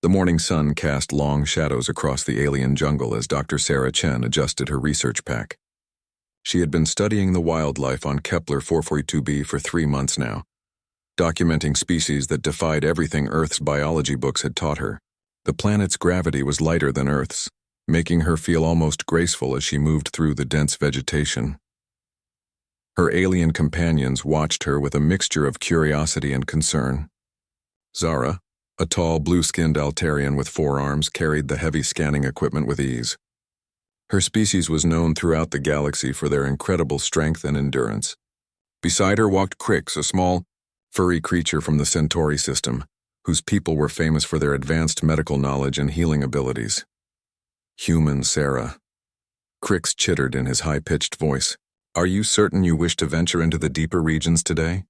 The morning sun cast long shadows across the alien jungle as Dr. Sarah Chen adjusted her research pack. She had been studying the wildlife on Kepler 442b for 3 months now, documenting species that defied everything Earth's biology books had taught her. The planet's gravity was lighter than Earth's, making her feel almost graceful as she moved through the dense vegetation. Her alien companions watched her with a mixture of curiosity and concern. Zara, a tall, blue-skinned Altarian with 4 arms, carried the heavy scanning equipment with ease. Her species was known throughout the galaxy for their incredible strength and endurance. Beside her walked Crix, a small, furry creature from the Centauri system, whose people were famous for their advanced medical knowledge and healing abilities. Human Sarah. Crix chittered in his high-pitched voice. "Are you certain you wish to venture into the deeper regions today?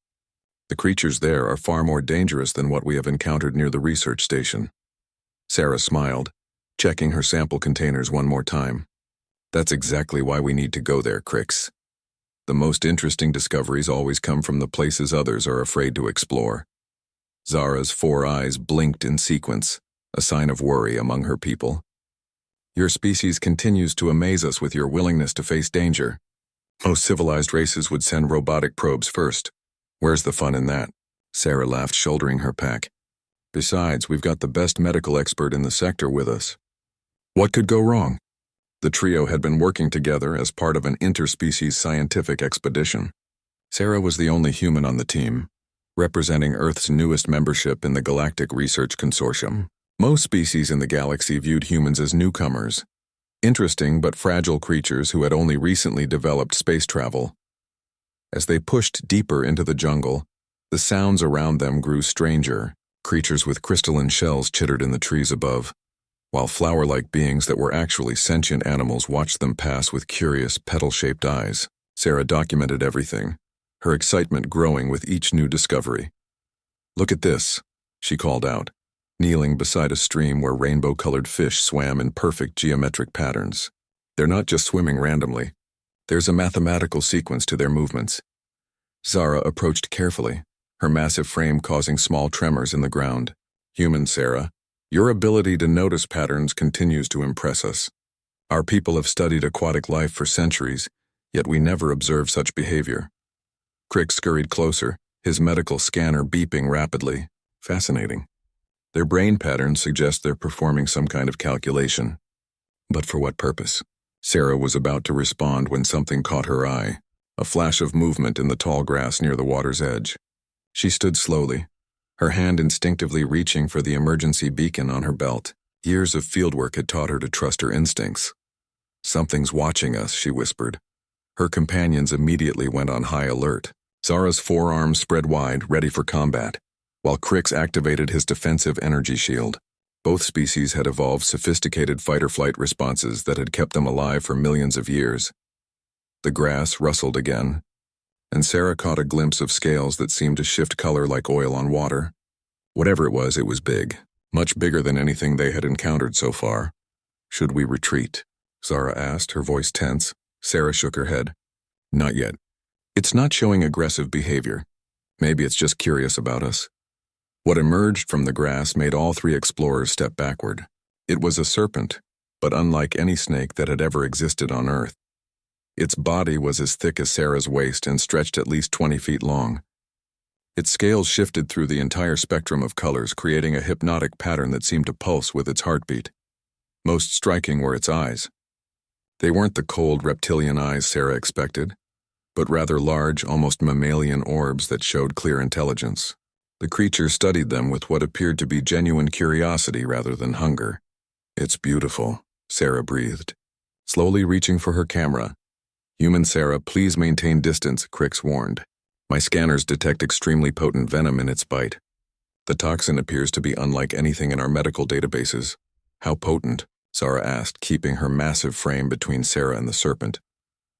The creatures there are far more dangerous than what we have encountered near the research station." Sarah smiled, checking her sample containers one more time. "That's exactly why we need to go there, Crix. The most interesting discoveries always come from the places others are afraid to explore." Zara's 4 eyes blinked in sequence, a sign of worry among her people. "Your species continues to amaze us with your willingness to face danger. Most civilized races would send robotic probes first. Where's the fun in that?" Sarah laughed, shouldering her pack. "Besides, we've got the best medical expert in the sector with us. What could go wrong?" The trio had been working together as part of an interspecies scientific expedition. Sarah was the only human on the team, representing Earth's newest membership in the Galactic Research Consortium. Most species in the galaxy viewed humans as newcomers, interesting but fragile creatures who had only recently developed space travel. As they pushed deeper into the jungle, the sounds around them grew stranger. Creatures with crystalline shells chittered in the trees above, while flower-like beings that were actually sentient animals watched them pass with curious, petal-shaped eyes. Sarah documented everything, her excitement growing with each new discovery. "Look at this," she called out, kneeling beside a stream where rainbow-colored fish swam in perfect geometric patterns. "They're not just swimming randomly. There's a mathematical sequence to their movements." Zara approached carefully, her massive frame causing small tremors in the ground. "Human Sarah, your ability to notice patterns continues to impress us. Our people have studied aquatic life for centuries, yet we never observe such behavior." Crick scurried closer, his medical scanner beeping rapidly. "Fascinating. Their brain patterns suggest they're performing some kind of calculation. But for what purpose?" Sarah was about to respond when something caught her eye, a flash of movement in the tall grass near the water's edge. She stood slowly, her hand instinctively reaching for the emergency beacon on her belt. Years of fieldwork had taught her to trust her instincts. "Something's watching us," she whispered. Her companions immediately went on high alert. Zara's 4 arms spread wide, ready for combat, while Crix activated his defensive energy shield. Both species had evolved sophisticated fight-or-flight responses that had kept them alive for millions of years. The grass rustled again, and Sarah caught a glimpse of scales that seemed to shift color like oil on water. Whatever it was big, much bigger than anything they had encountered so far. "Should we retreat?" Zara asked, her voice tense. Sarah shook her head. "Not yet. It's not showing aggressive behavior. Maybe it's just curious about us." What emerged from the grass made all 3 explorers step backward. It was a serpent, but unlike any snake that had ever existed on Earth. Its body was as thick as Sarah's waist and stretched at least 20 feet long. Its scales shifted through the entire spectrum of colors, creating a hypnotic pattern that seemed to pulse with its heartbeat. Most striking were its eyes. They weren't the cold reptilian eyes Sarah expected, but rather large, almost mammalian orbs that showed clear intelligence. The creature studied them with what appeared to be genuine curiosity rather than hunger. "It's beautiful," Sarah breathed, slowly reaching for her camera. "Human Sarah, please maintain distance," Crix warned. "My scanners detect extremely potent venom in its bite. The toxin appears to be unlike anything in our medical databases." "How potent?" Zara asked, keeping her massive frame between Sarah and the serpent.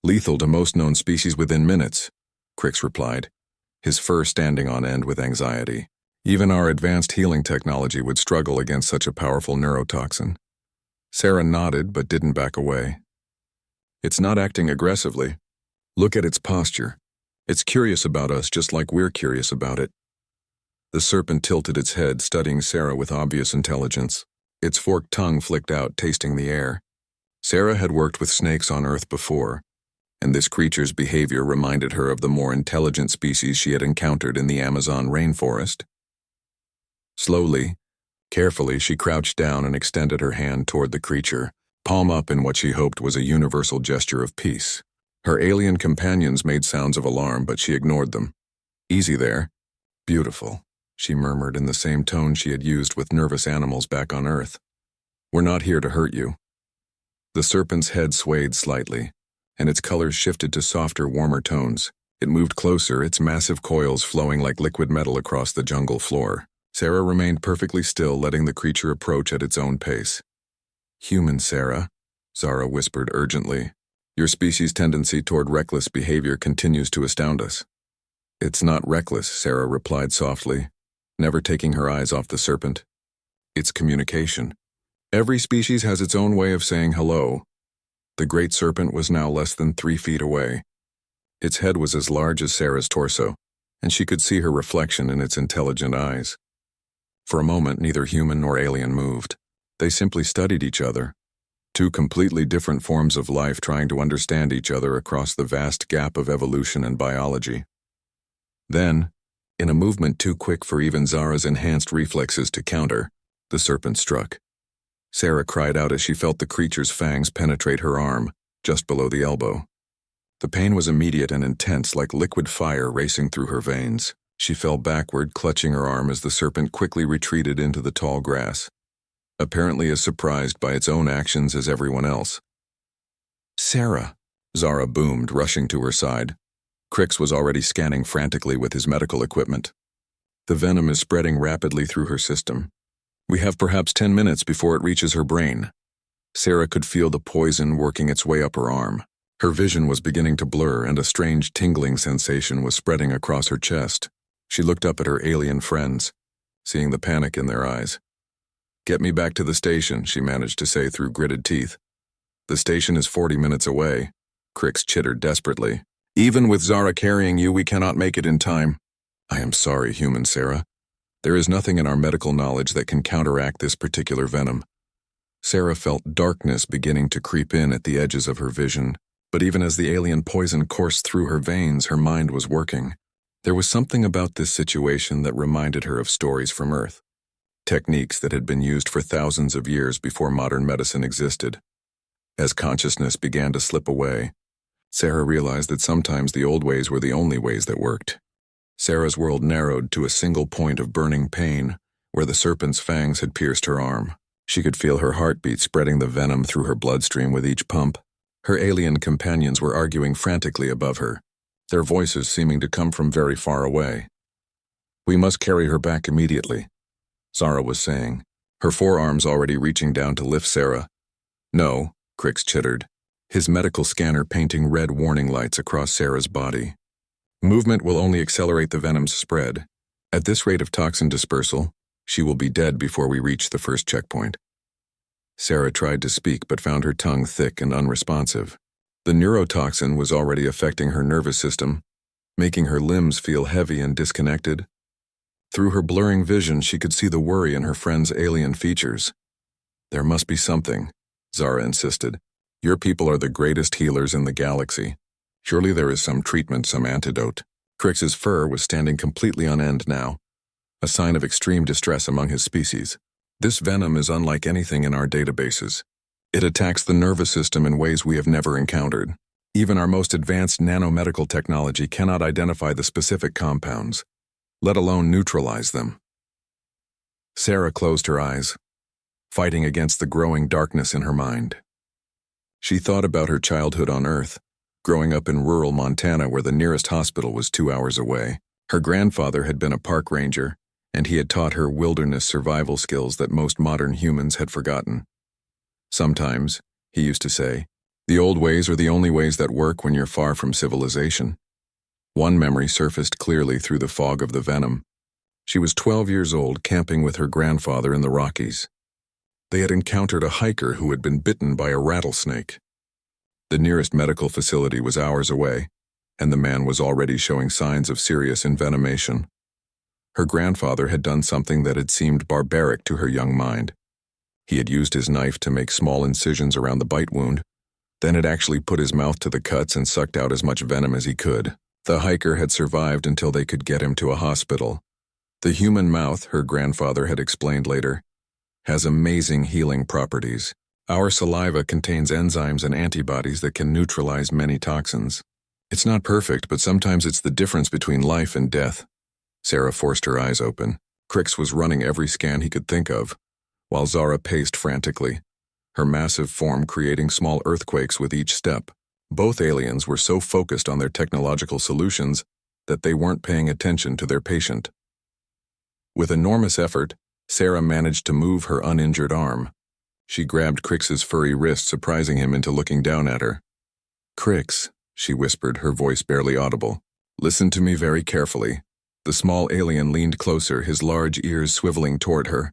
"Lethal to most known species within minutes," Crix replied, his fur standing on end with anxiety. "Even our advanced healing technology would struggle against such a powerful neurotoxin." Sarah nodded but didn't back away. "It's not acting aggressively. Look at its posture. It's curious about us just like we're curious about it." The serpent tilted its head, studying Sarah with obvious intelligence. Its forked tongue flicked out, tasting the air. Sarah had worked with snakes on Earth before, and this creature's behavior reminded her of the more intelligent species she had encountered in the Amazon rainforest. Slowly, carefully, she crouched down and extended her hand toward the creature, palm up in what she hoped was a universal gesture of peace. Her alien companions made sounds of alarm, but she ignored them. "Easy there. Beautiful," she murmured in the same tone she had used with nervous animals back on Earth. "We're not here to hurt you." The serpent's head swayed slightly, and its colors shifted to softer, warmer tones. It moved closer, its massive coils flowing like liquid metal across the jungle floor. Sarah remained perfectly still, letting the creature approach at its own pace. "Human, Sarah," Zara whispered urgently. "Your species' tendency toward reckless behavior continues to astound us." "It's not reckless," Sarah replied softly, never taking her eyes off the serpent. "It's communication. Every species has its own way of saying hello." The great serpent was now less than 3 feet away. Its head was as large as Sarah's torso, and she could see her reflection in its intelligent eyes. For a moment, neither human nor alien moved. They simply studied each other. Two completely different forms of life trying to understand each other across the vast gap of evolution and biology. Then, in a movement too quick for even Zara's enhanced reflexes to counter, the serpent struck. Sarah cried out as she felt the creature's fangs penetrate her arm, just below the elbow. The pain was immediate and intense, like liquid fire racing through her veins. She fell backward, clutching her arm as the serpent quickly retreated into the tall grass, apparently as surprised by its own actions as everyone else. "Sarah," Zara boomed, rushing to her side. Crix was already scanning frantically with his medical equipment. "The venom is spreading rapidly through her system. We have perhaps 10 minutes before it reaches her brain." Sarah could feel the poison working its way up her arm. Her vision was beginning to blur, and a strange tingling sensation was spreading across her chest. She looked up at her alien friends, seeing the panic in their eyes. "Get me back to the station," she managed to say through gritted teeth. "The station is 40 minutes away," Crix chittered desperately. "Even with Zara carrying you, we cannot make it in time." "I am sorry, human Sarah. There is nothing in our medical knowledge that can counteract this particular venom." Sarah felt darkness beginning to creep in at the edges of her vision, but even as the alien poison coursed through her veins, her mind was working. There was something about this situation that reminded her of stories from Earth, techniques that had been used for thousands of years before modern medicine existed. As consciousness began to slip away, Sarah realized that sometimes the old ways were the only ways that worked. Sarah's world narrowed to a single point of burning pain, where the serpent's fangs had pierced her arm. She could feel her heartbeat spreading the venom through her bloodstream with each pump. Her alien companions were arguing frantically above her, their voices seeming to come from very far away. "We must carry her back immediately," Zara was saying, her forearms already reaching down to lift Sarah. "No," Crix chittered, his medical scanner painting red warning lights across Sarah's body. "Movement will only accelerate the venom's spread. At this rate of toxin dispersal, she will be dead before we reach the first checkpoint." Sarah tried to speak but found her tongue thick and unresponsive. The neurotoxin was already affecting her nervous system, making her limbs feel heavy and disconnected. Through her blurring vision, she could see the worry in her friend's alien features. "There must be something," Zara insisted. "Your people are the greatest healers in the galaxy. Surely there is some treatment, some antidote." Crix's fur was standing completely on end now, a sign of extreme distress among his species. "This venom is unlike anything in our databases. It attacks the nervous system in ways we have never encountered. Even our most advanced nanomedical technology cannot identify the specific compounds, let alone neutralize them." Sarah closed her eyes, fighting against the growing darkness in her mind. She thought about her childhood on Earth, growing up in rural Montana where the nearest hospital was 2 hours away. Her grandfather had been a park ranger, and he had taught her wilderness survival skills that most modern humans had forgotten. "Sometimes," he used to say, "the old ways are the only ways that work when you're far from civilization." One memory surfaced clearly through the fog of the venom. She was 12 years old, camping with her grandfather in the Rockies. They had encountered a hiker who had been bitten by a rattlesnake. The nearest medical facility was hours away, and the man was already showing signs of serious envenomation. Her grandfather had done something that had seemed barbaric to her young mind. He had used his knife to make small incisions around the bite wound, then had actually put his mouth to the cuts and sucked out as much venom as he could. The hiker had survived until they could get him to a hospital. The human mouth, her grandfather had explained later, has amazing healing properties. Our saliva contains enzymes and antibodies that can neutralize many toxins. It's not perfect, but sometimes it's the difference between life and death. Sarah forced her eyes open. Crix was running every scan he could think of, while Zara paced frantically, her massive form creating small earthquakes with each step. Both aliens were so focused on their technological solutions that they weren't paying attention to their patient. With enormous effort, Sarah managed to move her uninjured arm. She grabbed Crix's furry wrist, surprising him into looking down at her. "Crix," she whispered, her voice barely audible. "Listen to me very carefully." The small alien leaned closer, his large ears swiveling toward her.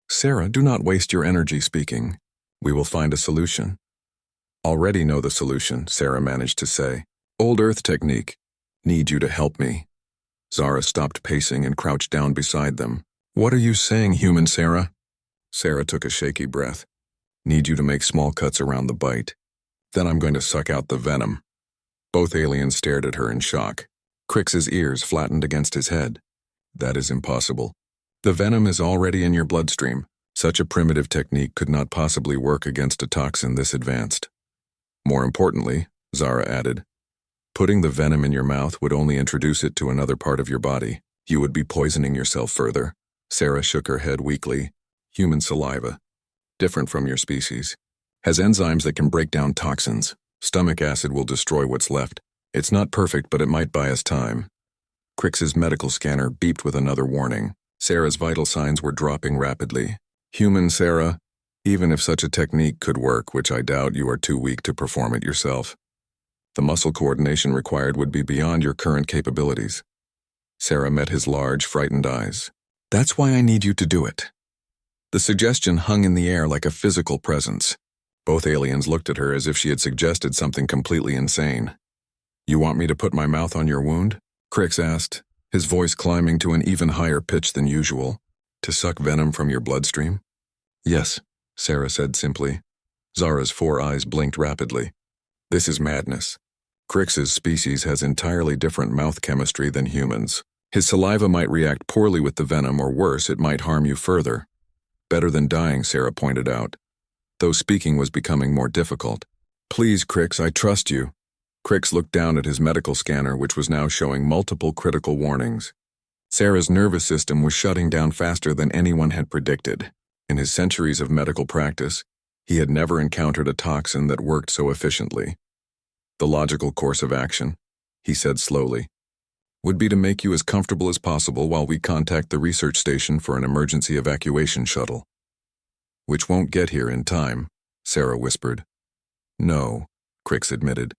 "Sarah, do not waste your energy speaking. We will find a solution." "Already know the solution," Sarah managed to say. "Old Earth technique. Need you to help me." Zara stopped pacing and crouched down beside them. "What are you saying, human Sarah?" Sarah took a shaky breath. "Need you to make small cuts around the bite. Then I'm going to suck out the venom." Both aliens stared at her in shock. Crix's ears flattened against his head. "That is impossible. The venom is already in your bloodstream. Such a primitive technique could not possibly work against a toxin this advanced." "More importantly," Zara added, "putting the venom in your mouth would only introduce it to another part of your body. You would be poisoning yourself further." Sarah shook her head weakly. "Human saliva, different from your species, has enzymes that can break down toxins. Stomach acid will destroy what's left. It's not perfect, but it might buy us time." Crix's medical scanner beeped with another warning. Sarah's vital signs were dropping rapidly. "Human Sarah, even if such a technique could work, which I doubt, you are too weak to perform it yourself. The muscle coordination required would be beyond your current capabilities." Sarah met his large, frightened eyes. "That's why I need you to do it." The suggestion hung in the air like a physical presence. Both aliens looked at her as if she had suggested something completely insane. "You want me to put my mouth on your wound?" Crix asked, his voice climbing to an even higher pitch than usual. "To suck venom from your bloodstream?" "Yes," Sarah said simply. Zara's 4 eyes blinked rapidly. "This is madness. Crix's species has entirely different mouth chemistry than humans. His saliva might react poorly with the venom, or worse, it might harm you further." "Better than dying," Sarah pointed out, though speaking was becoming more difficult. "Please, Crix, I trust you." Crix looked down at his medical scanner, which was now showing multiple critical warnings. Sarah's nervous system was shutting down faster than anyone had predicted. In his centuries of medical practice, he had never encountered a toxin that worked so efficiently. "The logical course of action," he said slowly, "would be to make you as comfortable as possible while we contact the research station for an emergency evacuation shuttle." "Which won't get here in time," Sarah whispered. "No," Crix admitted.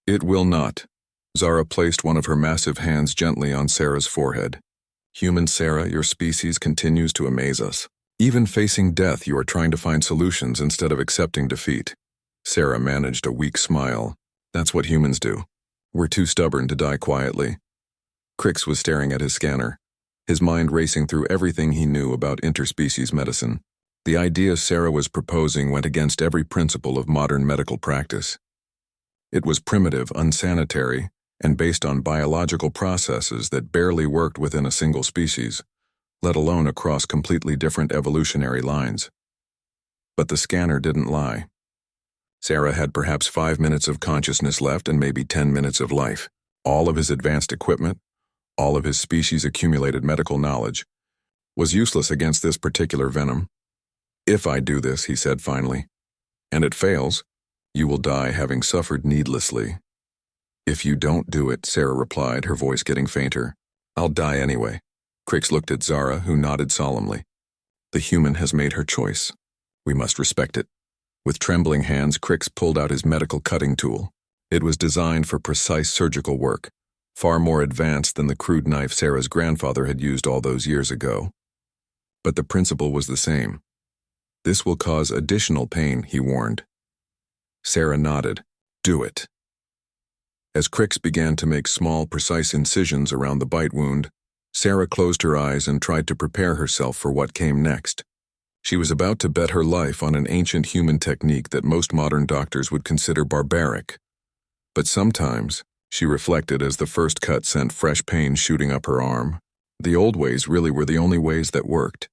"It will not." Zara placed one of her massive hands gently on Sarah's forehead. "Human Sarah, your species continues to amaze us. Even facing death, you are trying to find solutions instead of accepting defeat." Sarah managed a weak smile. "That's what humans do. We're too stubborn to die quietly." Crix was staring at his scanner, his mind racing through everything he knew about interspecies medicine. The idea Sarah was proposing went against every principle of modern medical practice. It was primitive, unsanitary, and based on biological processes that barely worked within a single species, let alone across completely different evolutionary lines. But the scanner didn't lie. Sarah had perhaps 5 minutes of consciousness left and maybe 10 minutes of life. All of his advanced equipment, all of his species' accumulated medical knowledge, was useless against this particular venom. "If I do this," he said finally, "and it fails, you will die having suffered needlessly." "If you don't do it," Sarah replied, her voice getting fainter, "I'll die anyway." Crix looked at Zara, who nodded solemnly. "The human has made her choice. We must respect it." With trembling hands, Crix pulled out his medical cutting tool. It was designed for precise surgical work, far more advanced than the crude knife Sarah's grandfather had used all those years ago. But the principle was the same. "This will cause additional pain," he warned. Sarah nodded. "Do it." As Crix began to make small, precise incisions around the bite wound, Sarah closed her eyes and tried to prepare herself for what came next. She was about to bet her life on an ancient human technique that most modern doctors would consider barbaric. But sometimes, she reflected as the first cut sent fresh pain shooting up her arm, the old ways really were the only ways that worked.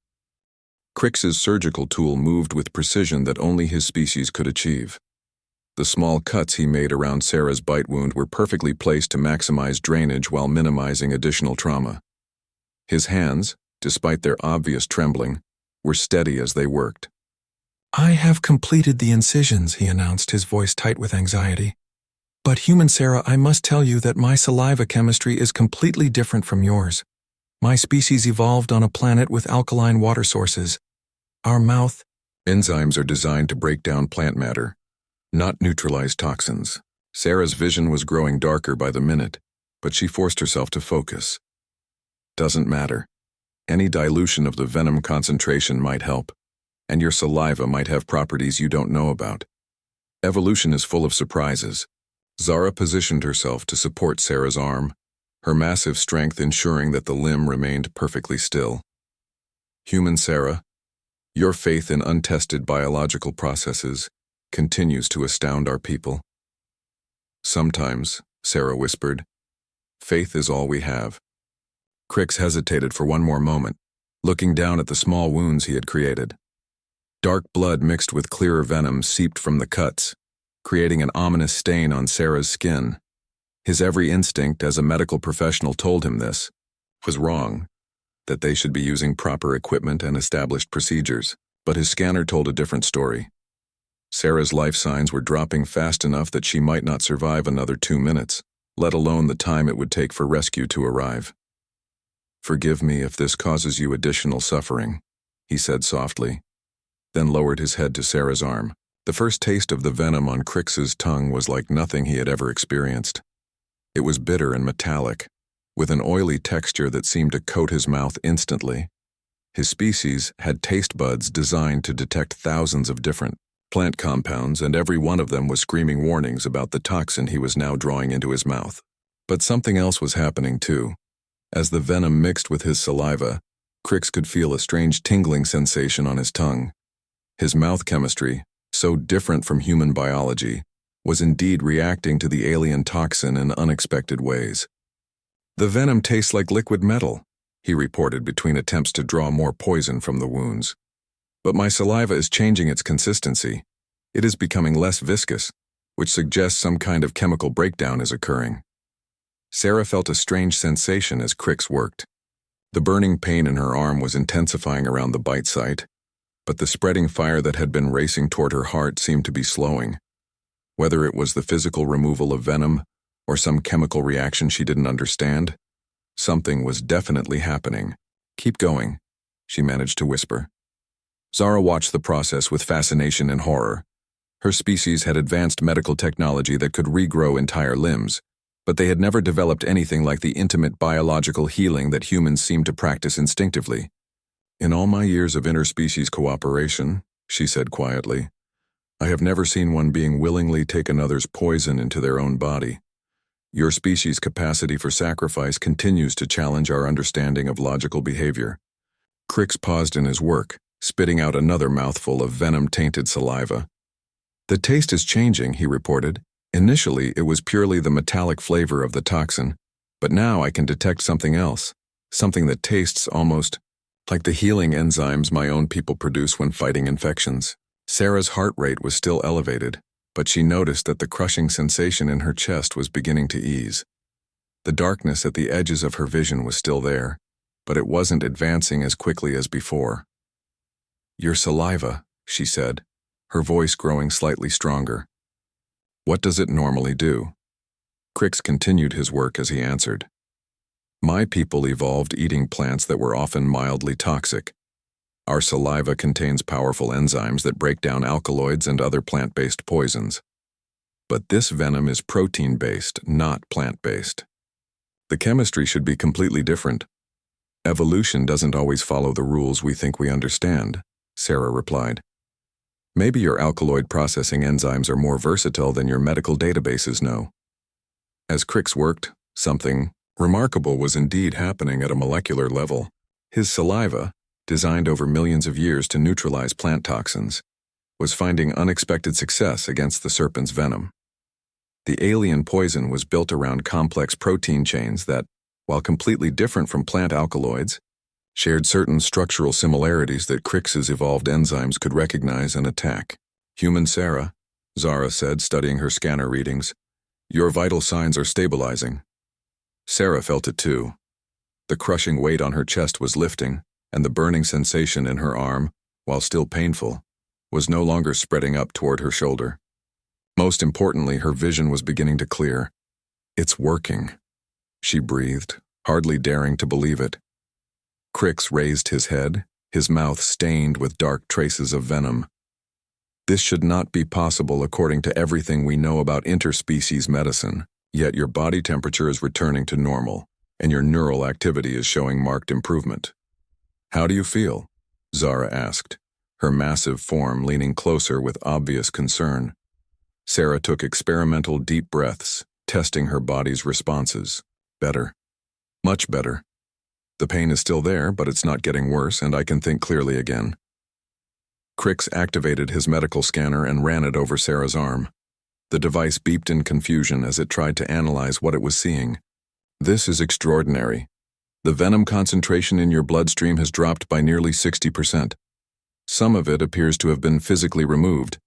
Crix's surgical tool moved with precision that only his species could achieve. The small cuts he made around Sarah's bite wound were perfectly placed to maximize drainage while minimizing additional trauma. His hands, despite their obvious trembling, were steady as they worked. "I have completed the incisions," he announced, his voice tight with anxiety. "But human Sarah, I must tell you that my saliva chemistry is completely different from yours. My species evolved on a planet with alkaline water sources. Our mouth..." Enzymes are designed to break down plant matter, not neutralize toxins. Sarah's vision was growing darker by the minute, but she forced herself to focus. Doesn't matter. Any dilution of the venom concentration might help, and your saliva might have properties you don't know about. Evolution is full of surprises. Zara positioned herself to support Sarah's arm, her massive strength ensuring that the limb remained perfectly still. Human Sarah, your faith in untested biological processes continues to astound our people. Sometimes, Sarah whispered, faith is all we have. Crix hesitated for one more moment, looking down at the small wounds he had created. Dark blood mixed with clearer venom seeped from the cuts, creating an ominous stain on Sarah's skin. His every instinct as a medical professional told him this was wrong, that they should be using proper equipment and established procedures, but his scanner told a different story. Sarah's life signs were dropping fast enough that she might not survive another 2 minutes, let alone the time it would take for rescue to arrive. "Forgive me if this causes you additional suffering," he said softly, then lowered his head to Sarah's arm. The first taste of the venom on Crix's tongue was like nothing he had ever experienced. It was bitter and metallic, with an oily texture that seemed to coat his mouth instantly. His species had taste buds designed to detect thousands of different plant compounds, and every one of them was screaming warnings about the toxin he was now drawing into his mouth. But something else was happening too. As the venom mixed with his saliva, Crix could feel a strange tingling sensation on his tongue. His mouth chemistry, so different from human biology, was indeed reacting to the alien toxin in unexpected ways. "The venom tastes like liquid metal," he reported between attempts to draw more poison from the wounds. "But my saliva is changing its consistency. It is becoming less viscous, which suggests some kind of chemical breakdown is occurring." Sarah felt a strange sensation as Crix worked. The burning pain in her arm was intensifying around the bite site, but the spreading fire that had been racing toward her heart seemed to be slowing. Whether it was the physical removal of venom or some chemical reaction she didn't understand, something was definitely happening. "Keep going," she managed to whisper. Zara watched the process with fascination and horror. Her species had advanced medical technology that could regrow entire limbs, but they had never developed anything like the intimate biological healing that humans seem to practice instinctively. "In all my years of interspecies cooperation," she said quietly, "I have never seen one being willingly take another's poison into their own body. Your species' capacity for sacrifice continues to challenge our understanding of logical behavior." Crix paused in his work, spitting out another mouthful of venom-tainted saliva. "The taste is changing," he reported. "Initially, it was purely the metallic flavor of the toxin, but now I can detect something else, something that tastes almost like the healing enzymes my own people produce when fighting infections." Sarah's heart rate was still elevated, but she noticed that the crushing sensation in her chest was beginning to ease. The darkness at the edges of her vision was still there, but it wasn't advancing as quickly as before. "Your saliva," she said, her voice growing slightly stronger. "What does it normally do?" Crix continued his work as he answered. "My people evolved eating plants that were often mildly toxic. Our saliva contains powerful enzymes that break down alkaloids and other plant-based poisons. But this venom is protein-based, not plant-based. The chemistry should be completely different. Evolution doesn't always follow the rules we think we understand," Sarah replied. "Maybe your alkaloid processing enzymes are more versatile than your medical databases know." As Crix worked, something Remarkable was indeed happening at a molecular level. His saliva, designed over millions of years to neutralize plant toxins, was finding unexpected success against the serpent's venom. The alien poison was built around complex protein chains that, while completely different from plant alkaloids, shared certain structural similarities that Crix's evolved enzymes could recognize and attack. "Human Sarah," Zara said, studying her scanner readings, "your vital signs are stabilizing." Sarah felt it too. The crushing weight on her chest was lifting, and the burning sensation in her arm, while still painful, was no longer spreading up toward her shoulder. Most importantly, her vision was beginning to clear. "It's working," she breathed, hardly daring to believe it. Crix raised his head, his mouth stained with dark traces of venom. "This should not be possible according to everything we know about interspecies medicine, yet your body temperature is returning to normal, and your neural activity is showing marked improvement." "How do you feel?" Zara asked, her massive form leaning closer with obvious concern. Sarah took experimental deep breaths, testing her body's responses. "Better. Much better. The pain is still there, but it's not getting worse, and I can think clearly again." Crix activated his medical scanner and ran it over Sarah's arm. The device beeped in confusion as it tried to analyze what it was seeing. "This is extraordinary. The venom concentration in your bloodstream has dropped by nearly 60%. Some of it appears to have been physically removed,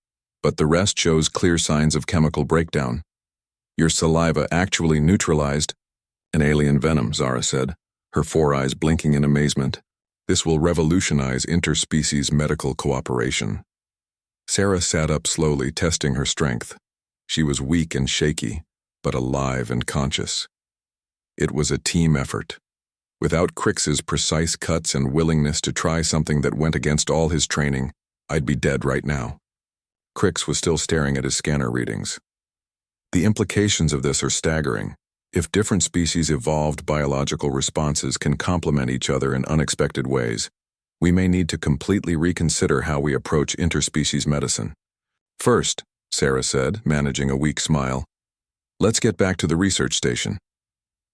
but the rest shows clear signs of chemical breakdown. Your saliva actually neutralized an alien venom," Zara said, her four eyes blinking in amazement. "This will revolutionize interspecies medical cooperation." Sarah sat up slowly, testing her strength. She was weak and shaky, but alive and conscious. It was a team effort. Without Crix's precise cuts and willingness to try something that went against all his training, I'd be dead right now. Crix was still staring at his scanner readings. "The implications of this are staggering. If different species' evolved biological responses can complement each other in unexpected ways, we may need to completely reconsider how we approach interspecies medicine." "First," Sarah said, managing a weak smile, "let's get back to the research station.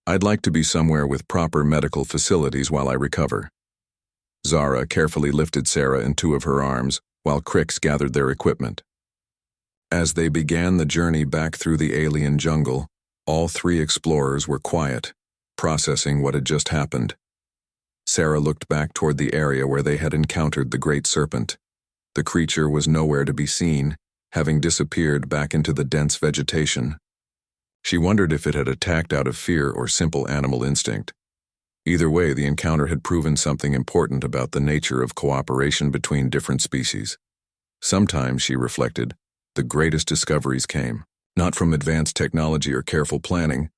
I'd like to be somewhere with proper medical facilities while I recover." Zara carefully lifted Sarah in two of her arms, while Crix gathered their equipment. As they began the journey back through the alien jungle, all three explorers were quiet, processing what had just happened. Sarah looked back toward the area where they had encountered the great serpent. The creature was nowhere to be seen, having disappeared back into the dense vegetation. She wondered if it had attacked out of fear or simple animal instinct. Either way, the encounter had proven something important about the nature of cooperation between different species. Sometimes, she reflected, the greatest discoveries came, not from advanced technology or careful planning,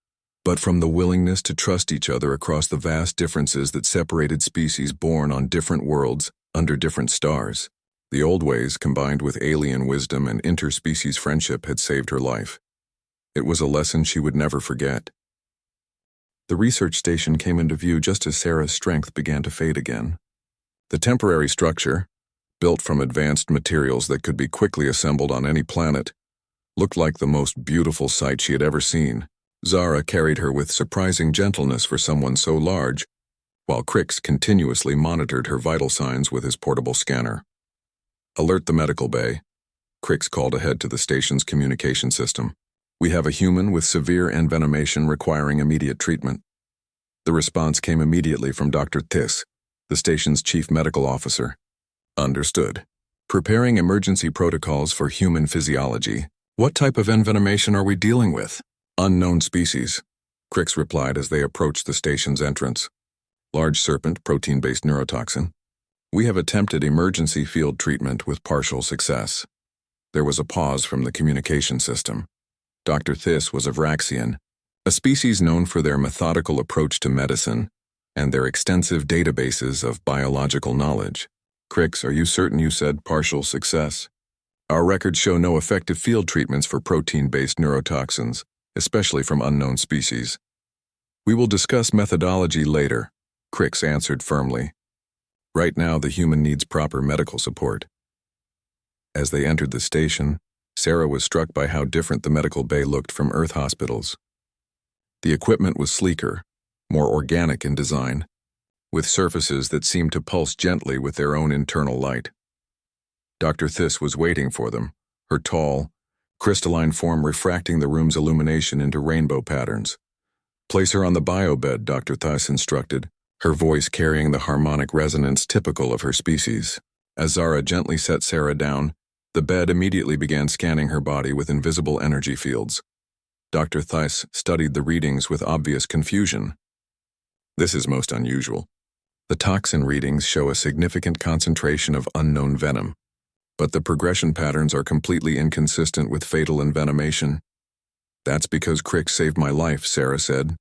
but from the willingness to trust each other across the vast differences that separated species born on different worlds under different stars. The old ways, combined with alien wisdom and interspecies friendship, had saved her life. It was a lesson she would never forget. The research station came into view just as Sarah's strength began to fade again. The temporary structure, built from advanced materials that could be quickly assembled on any planet, looked like the most beautiful sight she had ever seen. Zara carried her with surprising gentleness for someone so large, while Crix continuously monitored her vital signs with his portable scanner. "Alert the medical bay," Crix called ahead to the station's communication system. "We have a human with severe envenomation requiring immediate treatment." The response came immediately from Dr. Tis, the station's chief medical officer. "Understood. Preparing emergency protocols for human physiology. What type of envenomation are we dealing with?" "Unknown species," Crix replied as they approached the station's entrance. "Large serpent, protein-based neurotoxin. We have attempted emergency field treatment with partial success." There was a pause from the communication system. Dr. This was of Raxian, a species known for their methodical approach to medicine and their extensive databases of biological knowledge. "Crix, are you certain you said partial success? Our records show no effective field treatments for protein-based neurotoxins, especially from unknown species." "We will discuss methodology later," Crix answered firmly. "Right now, the human needs proper medical support." As they entered the station, Sarah was struck by how different the medical bay looked from Earth hospitals. The equipment was sleeker, more organic in design, with surfaces that seemed to pulse gently with their own internal light. Dr. Thiss was waiting for them, her tall, crystalline form refracting the room's illumination into rainbow patterns. "Place her on the bio-bed," Dr. Thiss instructed, her voice carrying the harmonic resonance typical of her species. As Zara gently set Sarah down, the bed immediately began scanning her body with invisible energy fields. Dr. Thiss studied the readings with obvious confusion. "This is most unusual. The toxin readings show a significant concentration of unknown venom, but the progression patterns are completely inconsistent with fatal envenomation." "That's because Crick saved my life," Sarah said,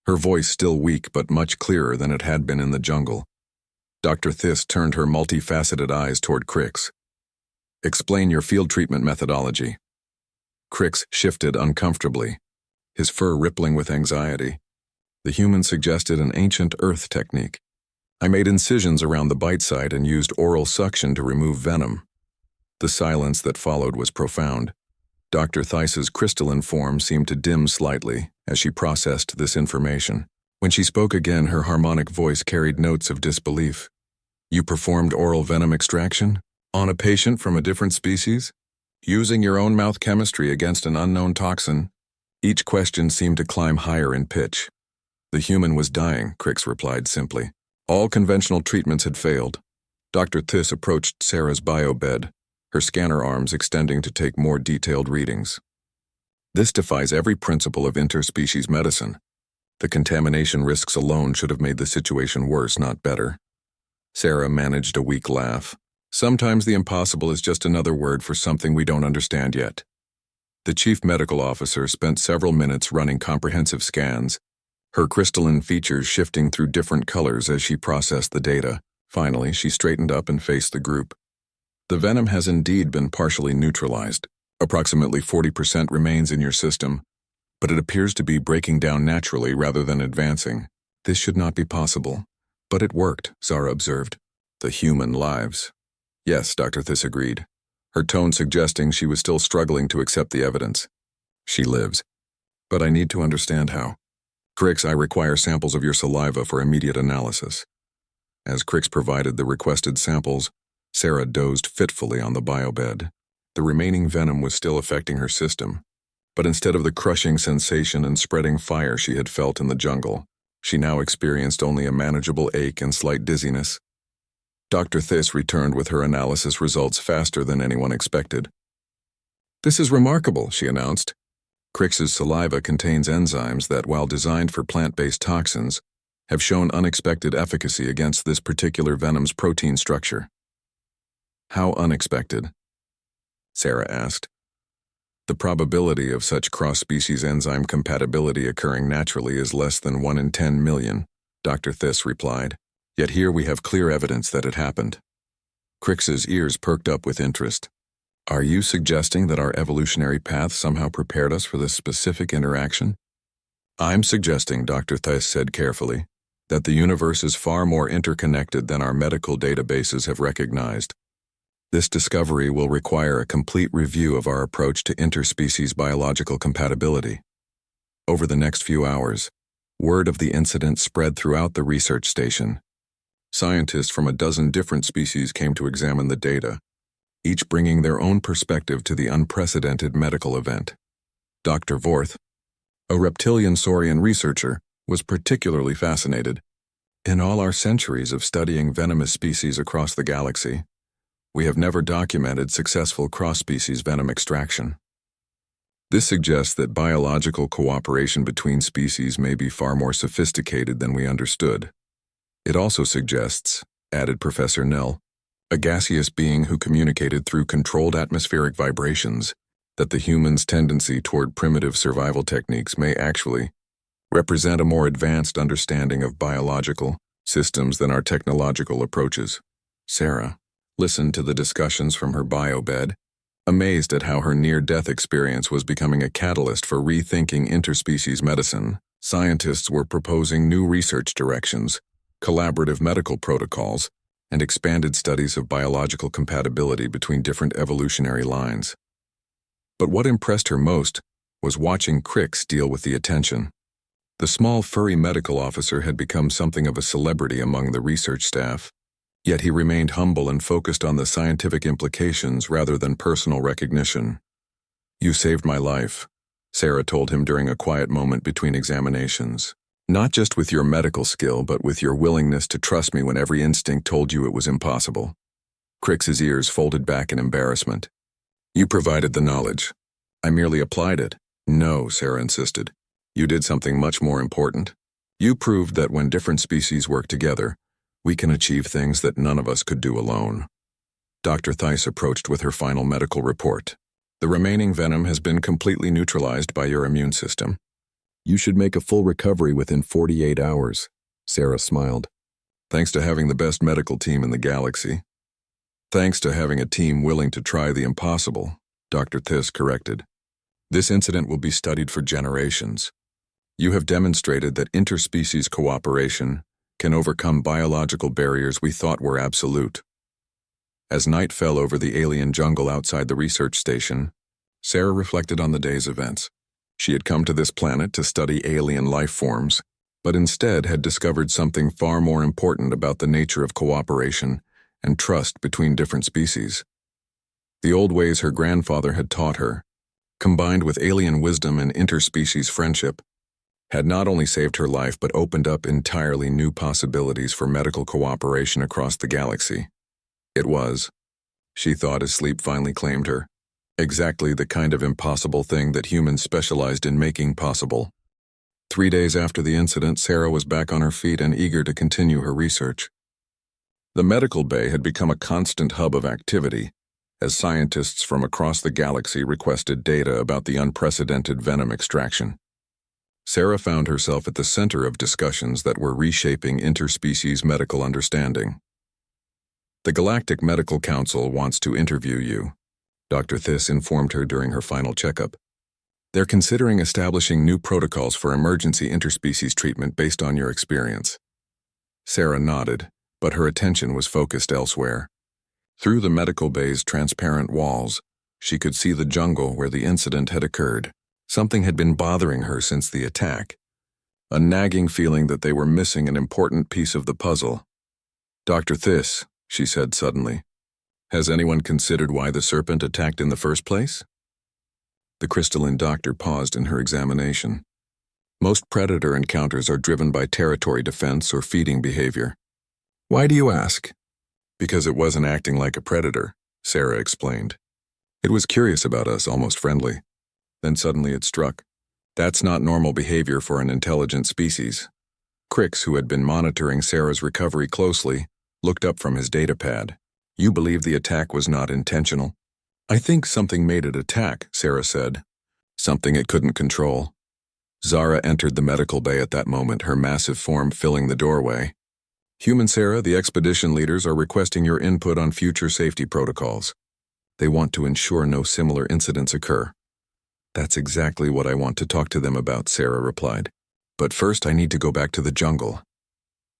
her voice still weak but much clearer than it had been in the jungle. Dr. Thiss turned her multifaceted eyes toward Crick's. "Explain your field treatment methodology." Crick's shifted uncomfortably, his fur rippling with anxiety. The human suggested an ancient earth technique. "I made incisions around the bite site and used oral suction to remove venom." The silence that followed was profound. Dr. Thiss's crystalline form seemed to dim slightly as she processed this information. When she spoke again, her harmonic voice carried notes of disbelief. "You performed oral venom extraction? On a patient from a different species? Using your own mouth chemistry against an unknown toxin?" Each question seemed to climb higher in pitch. "The human was dying," Crick replied simply. "All conventional treatments had failed." Dr. Thiss approached Sarah's bio-bed, her scanner arms extending to take more detailed readings. "This defies every principle of interspecies medicine. The contamination risks alone should have made the situation worse, not better." Sarah managed a weak laugh. "Sometimes the impossible is just another word for something we don't understand yet." The chief medical officer spent several minutes running comprehensive scans, her crystalline features shifting through different colors as she processed the data. Finally, she straightened up and faced the group. "The venom has indeed been partially neutralized. Approximately 40% remains in your system, but it appears to be breaking down naturally rather than advancing. This should not be possible. But it worked," Zara observed. "The human lives." "Yes," Dr. Thiss agreed, her tone suggesting she was still struggling to accept the evidence. "She lives. But I need to understand how. Crick, I require samples of your saliva for immediate analysis." As Crick provided the requested samples, Sarah dozed fitfully on the bio-bed. The remaining venom was still affecting her system, but instead of the crushing sensation and spreading fire she had felt in the jungle, she now experienced only a manageable ache and slight dizziness. Dr. Thiss returned with her analysis results faster than anyone expected. "This is remarkable," she announced. "Crick's saliva contains enzymes that, while designed for plant-based toxins, have shown unexpected efficacy against this particular venom's protein structure." "How unexpected?" Sarah asked. "The probability of such cross-species enzyme compatibility occurring naturally is less than 1 in 10 million, Dr. Thiss replied. "Yet here we have clear evidence that it happened." Crick's ears perked up with interest. "Are you suggesting that our evolutionary path somehow prepared us for this specific interaction?" "I'm suggesting," Dr. Thiss said carefully, "that the universe is far more interconnected than our medical databases have recognized. This discovery will require a complete review of our approach to interspecies biological compatibility." Over the next few hours, word of the incident spread throughout the research station. Scientists from a dozen different species came to examine the data, each bringing their own perspective to the unprecedented medical event. Dr. Vorth, a reptilian saurian researcher, was particularly fascinated. "In all our centuries of studying venomous species across the galaxy, we have never documented successful cross-species venom extraction. This suggests that biological cooperation between species may be far more sophisticated than we understood. It also suggests," added Professor Nell, a gaseous being who communicated through controlled atmospheric vibrations, that the human's tendency toward primitive survival techniques may actually represent a more advanced understanding of biological systems than our technological approaches. Sarah listened to the discussions from her bio-bed, amazed at how her near-death experience was becoming a catalyst for rethinking interspecies medicine. Scientists were proposing new research directions, collaborative medical protocols, and expanded studies of biological compatibility between different evolutionary lines. But what impressed her most was watching Crick deal with the attention. The small, furry medical officer had become something of a celebrity among the research staff, yet he remained humble and focused on the scientific implications rather than personal recognition. "You saved my life," Sarah told him during a quiet moment between examinations. "Not just with your medical skill, but with your willingness to trust me when every instinct told you it was impossible." Crick's ears folded back in embarrassment. "You provided the knowledge. I merely applied it." "No," Sarah insisted. "You did something much more important. You proved that when different species work together, we can achieve things that none of us could do alone." Dr. Theiss approached with her final medical report. "The remaining venom has been completely neutralized by your immune system. You should make a full recovery within 48 hours. Sarah smiled. "Thanks to having the best medical team in the galaxy." "Thanks to having a team willing to try the impossible," Dr. Theiss corrected. "This incident will be studied for generations. You have demonstrated that interspecies cooperation can overcome biological barriers we thought were absolute." As night fell over the alien jungle outside the research station, Sarah reflected on the day's events. She had come to this planet to study alien life forms, but instead had discovered something far more important about the nature of cooperation and trust between different species. The old ways her grandfather had taught her, combined with alien wisdom and interspecies friendship, had not only saved her life but opened up entirely new possibilities for medical cooperation across the galaxy. It was, she thought as sleep finally claimed her, exactly the kind of impossible thing that humans specialized in making possible. 3 days after the incident, Sarah was back on her feet and eager to continue her research. The medical bay had become a constant hub of activity, as scientists from across the galaxy requested data about the unprecedented venom extraction. Sarah found herself at the center of discussions that were reshaping interspecies medical understanding. "The Galactic Medical Council wants to interview you," Dr. Theiss informed her during her final checkup. "They're considering establishing new protocols for emergency interspecies treatment based on your experience." Sarah nodded, but her attention was focused elsewhere. Through the medical bay's transparent walls, she could see the jungle where the incident had occurred. Something had been bothering her since the attack, a nagging feeling that they were missing an important piece of the puzzle. "Dr. Theiss," she said suddenly, "has anyone considered why the serpent attacked in the first place?" The crystalline doctor paused in her examination. "Most predator encounters are driven by territory defense or feeding behavior." "Why do you ask?" "Because it wasn't acting like a predator," Sarah explained. "It was curious about us, almost friendly. Then suddenly it struck. That's not normal behavior for an intelligent species." Cricks, who had been monitoring Sarah's recovery closely, looked up from his datapad. "You believe the attack was not intentional?" "I think something made it attack," Sarah said. "Something it couldn't control." Zara entered the medical bay at that moment, her massive form filling the doorway. "Human Sarah, the expedition leaders are requesting your input on future safety protocols. They want to ensure no similar incidents occur." "That's exactly what I want to talk to them about," Sarah replied. "But first I need to go back to the jungle."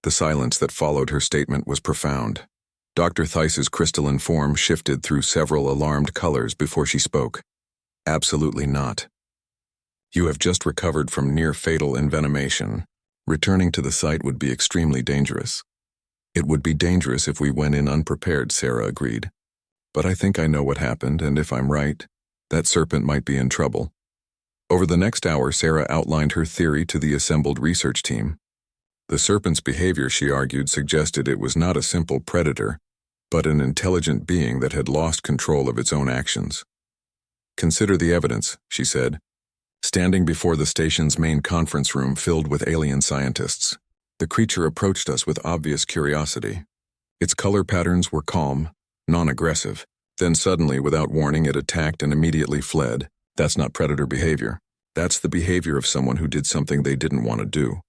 The silence that followed her statement was profound. Dr. Theiss's crystalline form shifted through several alarmed colors before she spoke. "Absolutely not. You have just recovered from near-fatal envenomation. Returning to the site would be extremely dangerous." "It would be dangerous if we went in unprepared," Sarah agreed. "But I think I know what happened, and if I'm right, that serpent might be in trouble." Over the next hour, Sarah outlined her theory to the assembled research team. The serpent's behavior, she argued, suggested it was not a simple predator, but an intelligent being that had lost control of its own actions. "Consider the evidence," she said, standing before the station's main conference room filled with alien scientists. The creature approached us with obvious curiosity. Its color patterns were calm, non-aggressive. Then suddenly, without warning, it attacked and immediately fled. That's not predator behavior. That's the behavior of someone who did something they didn't want to do.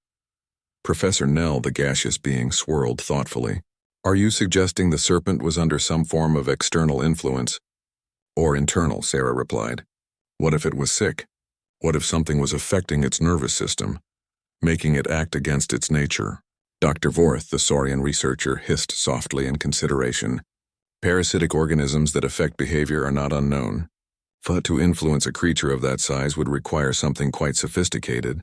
Professor Nell, the gaseous being, swirled thoughtfully. "Are you suggesting the serpent was under some form of external influence?" "Or internal," Sarah replied. "What if it was sick? What if something was affecting its nervous system, making it act against its nature?" Dr. Vorth, the Saurian researcher, hissed softly in consideration. "Parasitic organisms that affect behavior are not unknown. But to influence a creature of that size would require something quite sophisticated."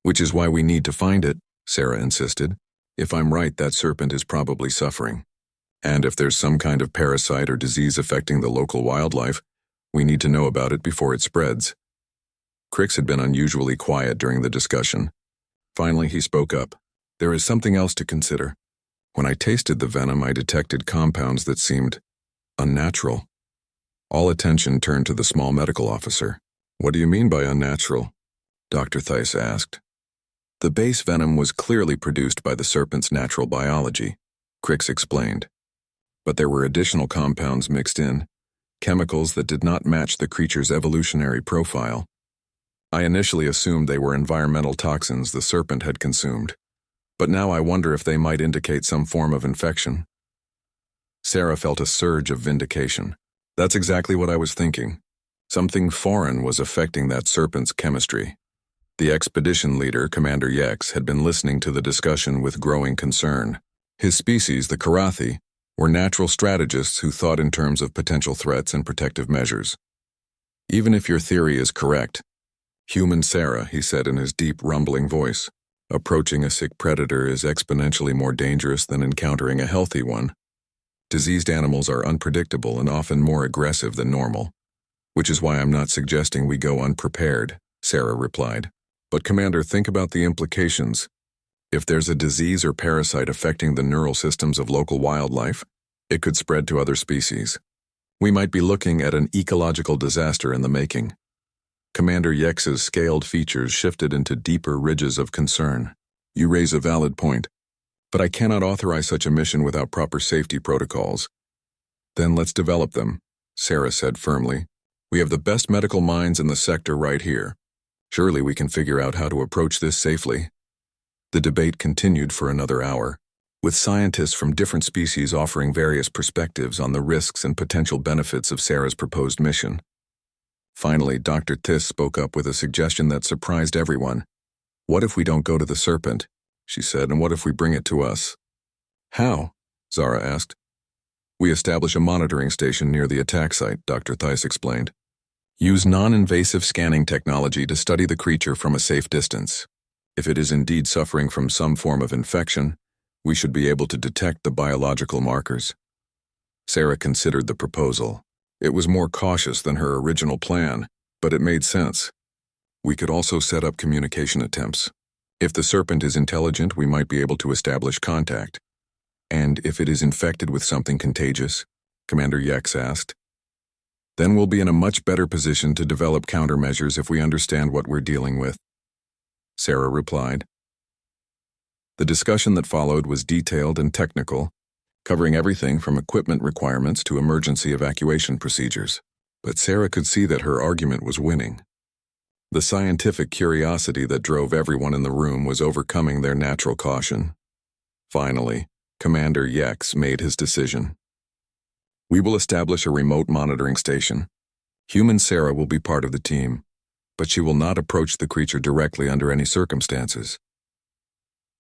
Which is why we need to find it, Sarah insisted. If I'm right, that serpent is probably suffering. And if there's some kind of parasite or disease affecting the local wildlife, we need to know about it before it spreads. Crix had been unusually quiet during the discussion. Finally, he spoke up. There is something else to consider. When I tasted the venom, I detected compounds that seemed unnatural. All attention turned to the small medical officer. What do you mean by unnatural? Dr. Thies asked. The base venom was clearly produced by the serpent's natural biology, Crix explained. But there were additional compounds mixed in, chemicals that did not match the creature's evolutionary profile. I initially assumed they were environmental toxins the serpent had consumed, but now I wonder if they might indicate some form of infection. Sarah felt a surge of vindication. That's exactly what I was thinking. Something foreign was affecting that serpent's chemistry. The expedition leader, Commander Yex, had been listening to the discussion with growing concern. His species, the Karathi, were natural strategists who thought in terms of potential threats and protective measures. Even if your theory is correct, human Sarah, he said in his deep, rumbling voice, approaching a sick predator is exponentially more dangerous than encountering a healthy one. Diseased animals are unpredictable and often more aggressive than normal, which is why I'm not suggesting we go unprepared, Sarah replied. But Commander, think about the implications. If there's a disease or parasite affecting the neural systems of local wildlife, it could spread to other species. We might be looking at an ecological disaster in the making. Commander Yex's scaled features shifted into deeper ridges of concern. You raise a valid point, but I cannot authorize such a mission without proper safety protocols. Then let's develop them, Sarah said firmly. We have the best medical minds in the sector right here. Surely we can figure out how to approach this safely. The debate continued for another hour, with scientists from different species offering various perspectives on the risks and potential benefits of Sarah's proposed mission. Finally, Dr. Thiss spoke up with a suggestion that surprised everyone. What if we don't go to the serpent? She said, and what if we bring it to us? How? Zara asked. We establish a monitoring station near the attack site, Dr. Thiss explained. Use non-invasive scanning technology to study the creature from a safe distance. If it is indeed suffering from some form of infection, we should be able to detect the biological markers. Sarah considered the proposal. It was more cautious than her original plan, but it made sense. We could also set up communication attempts. If the serpent is intelligent, we might be able to establish contact. And if it is infected with something contagious, Commander Yex asked, then we'll be in a much better position to develop countermeasures if we understand what we're dealing with. Sarah replied. The discussion that followed was detailed and technical, covering everything from equipment requirements to emergency evacuation procedures. But Sarah could see that her argument was winning. The scientific curiosity that drove everyone in the room was overcoming their natural caution. Finally, Commander Yex made his decision. We will establish a remote monitoring station. Human Sarah will be part of the team, but she will not approach the creature directly under any circumstances.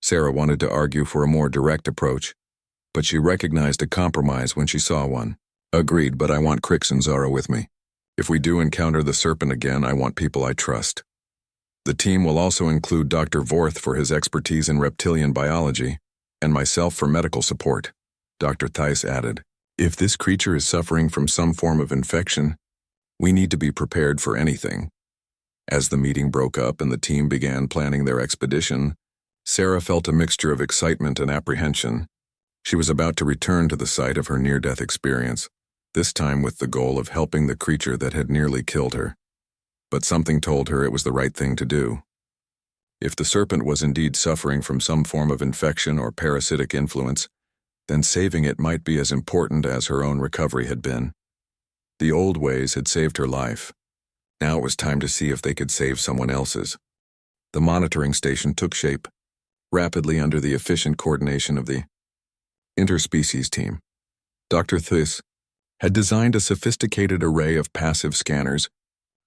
Sarah wanted to argue for a more direct approach, but she recognized a compromise when she saw one. Agreed, but I want Crix and Zara with me. If we do encounter the serpent again, I want people I trust. The team will also include Dr. Vorth for his expertise in reptilian biology, and myself for medical support, Dr. Thies added. If this creature is suffering from some form of infection, we need to be prepared for anything. As the meeting broke up and the team began planning their expedition, Sarah felt a mixture of excitement and apprehension. She was about to return to the site of her near-death experience, this time with the goal of helping the creature that had nearly killed her. But something told her it was the right thing to do. If the serpent was indeed suffering from some form of infection or parasitic influence, then saving it might be as important as her own recovery had been. The old ways had saved her life. Now it was time to see if they could save someone else's. The monitoring station took shape, rapidly under the efficient coordination of the interspecies team. Dr. Thiss had designed a sophisticated array of passive scanners